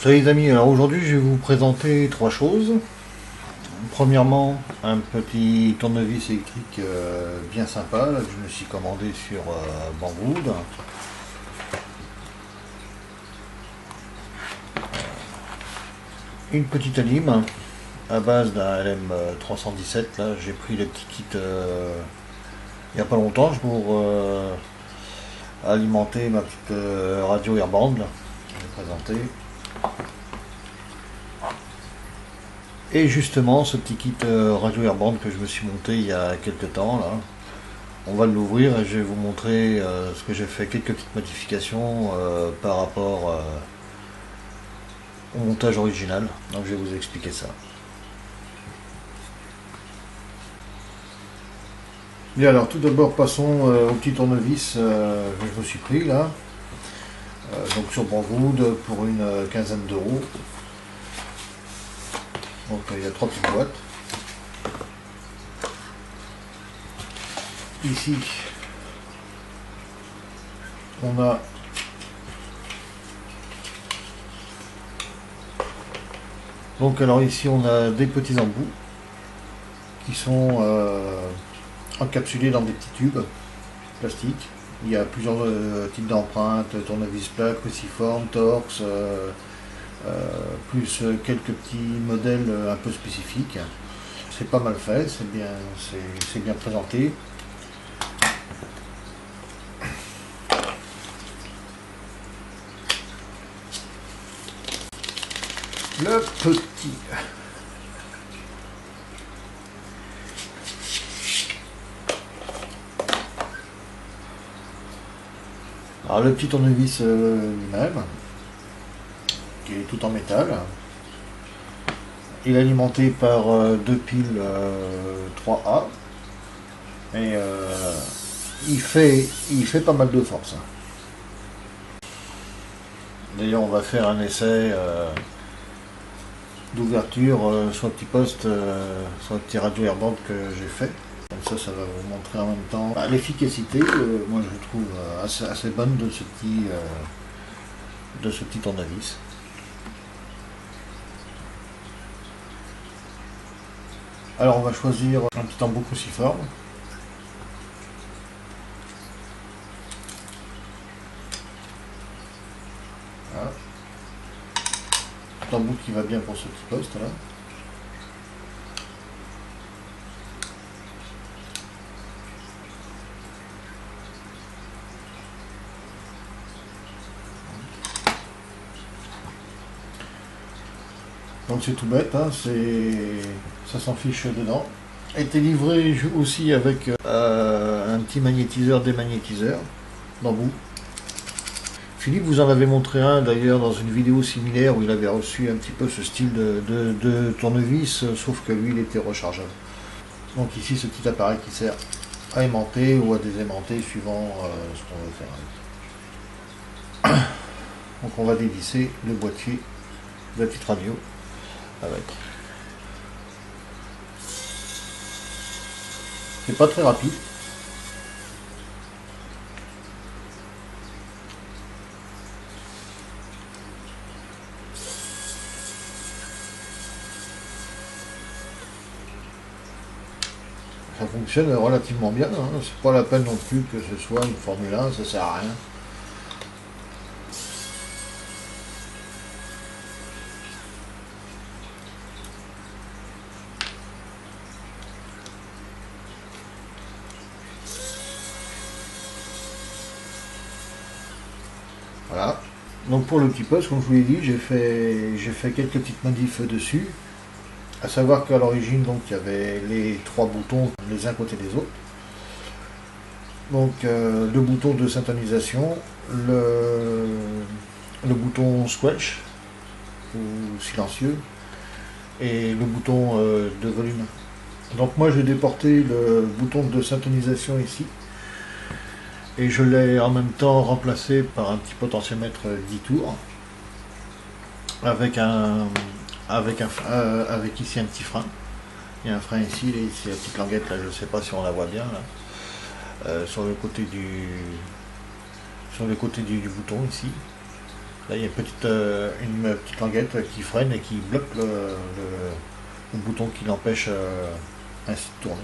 Salut les amis, alors aujourd'hui je vais vous présenter trois choses. Premièrement, un petit tournevis électrique bien sympa là, que je me suis commandé sur Banggood. Une petite anime à base d'un LM317. Là, j'ai pris le petit kit il n'y a pas longtemps pour alimenter ma petite radio Airband. Je vais présenter. Et justement, ce petit kit radio Airband que je me suis monté il y a quelques temps, là, on va l'ouvrir et je vais vous montrer ce que j'ai fait, quelques petites modifications par rapport au montage original. Donc je vais vous expliquer ça. Bien, alors tout d'abord passons au petit tournevis que je me suis pris là, donc sur Banggood pour une quinzaine d'euros. Donc il y a trois petites boîtes. Ici, on a donc alors ici on a des petits embouts qui sont encapsulés dans des petits tubes plastiques. Il y a plusieurs types d'empreintes, tournevis plat, cruciforme, torx, plus quelques petits modèles un peu spécifiques. C'est pas mal fait, c'est bien présenté. Le petit. Alors le petit tournevis lui-même, qui est tout en métal. Il est alimenté par deux piles 3A. Et il fait pas mal de force. D'ailleurs on va faire un essai d'ouverture sur le petit poste, sur le petit radio Airband que j'ai fait. Comme ça va vous montrer en même temps l'efficacité, moi je trouve assez bonne de ce petit tournevis. Alors on va choisir un petit embout cruciforme. Voilà. Un embout qui va bien pour ce petit poste là. Donc c'est tout bête, hein, ça s'en fiche dedans. A été livré aussi avec un petit magnétiseur démagnétiseur d'embout. Philippe vous en avait montré un d'ailleurs dans une vidéo similaire où il avait reçu un petit peu ce style de tournevis, sauf que lui il était rechargeable. Donc ici ce petit appareil qui sert à aimanter ou à désaimanter suivant ce qu'on veut faire avec. Donc on va dévisser le boîtier de la petite radio avec. C'est pas très rapide. Ça fonctionne relativement bien, hein. C'est pas la peine non plus que ce soit une Formule 1, ça sert à rien. Voilà. Donc pour le petit poste, comme je vous l'ai dit, j'ai fait quelques petites modifs dessus. À savoir qu'à l'origine, donc il y avait les trois boutons les uns côté des autres. Donc le bouton de syntonisation, le bouton squelch ou silencieux et le bouton de volume. Donc moi j'ai déporté le bouton de syntonisation ici et je l'ai en même temps remplacé par un petit potentiomètre 10 tours avec ici un petit frein. Il y a un frein ici, c'est la petite languette là, je ne sais pas si on la voit bien là, sur le côté du bouton ici. Là, il y a une petite languette qui freine et qui bloque le bouton qui l'empêche ainsi de tourner.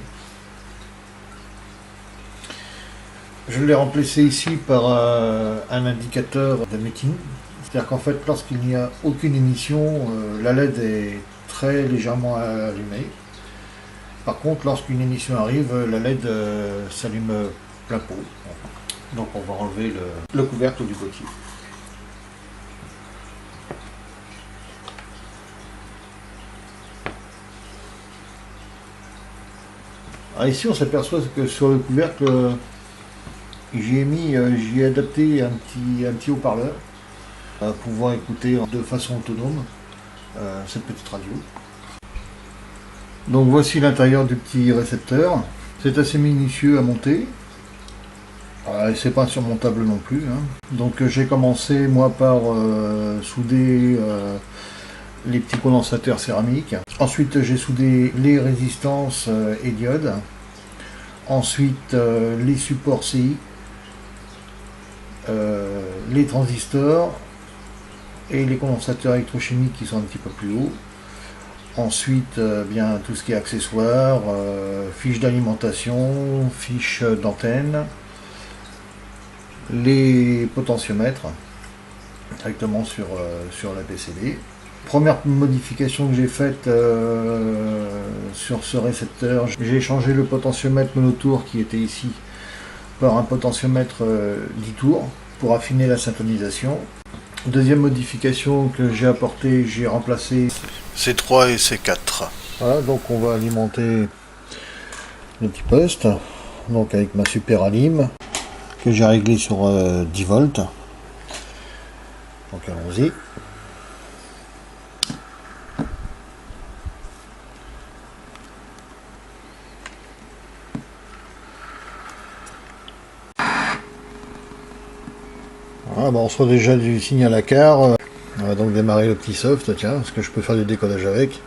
Je l'ai remplacé ici par un indicateur de meeting. C'est-à-dire qu'en fait, lorsqu'il n'y a aucune émission, la LED est très légèrement allumée. Par contre, lorsqu'une émission arrive, la LED s'allume plein pot. Donc on va enlever le couvercle du boîtier. Alors ici on s'aperçoit que sur le couvercle, j'y ai adapté un petit haut-parleur à pouvoir écouter de façon autonome cette petite radio. Donc voici l'intérieur du petit récepteur. C'est assez minutieux à monter. C'est pas insurmontable non plus. Donc j'ai commencé moi par souder les petits condensateurs céramiques. Ensuite j'ai soudé les résistances et diodes. Ensuite les supports CI, les transistors et les condensateurs électrochimiques qui sont un petit peu plus hauts. Ensuite, bien tout ce qui est accessoires, fiches d'alimentation, fiches d'antenne, les potentiomètres directement sur la PCB. Première modification que j'ai faite sur ce récepteur, j'ai changé le potentiomètre monotour qui était ici par un potentiomètre 10 tours pour affiner la syntonisation. Deuxième modification que j'ai apportée, j'ai remplacé C3 et C4. Voilà, donc on va alimenter le petit poste, donc avec ma super alim que j'ai réglé sur 10 volts. Donc allons-y. Voilà, bon, on reçoit déjà du signal à quart. On va donc démarrer le petit soft, tiens, parce que je peux faire du décodage avec.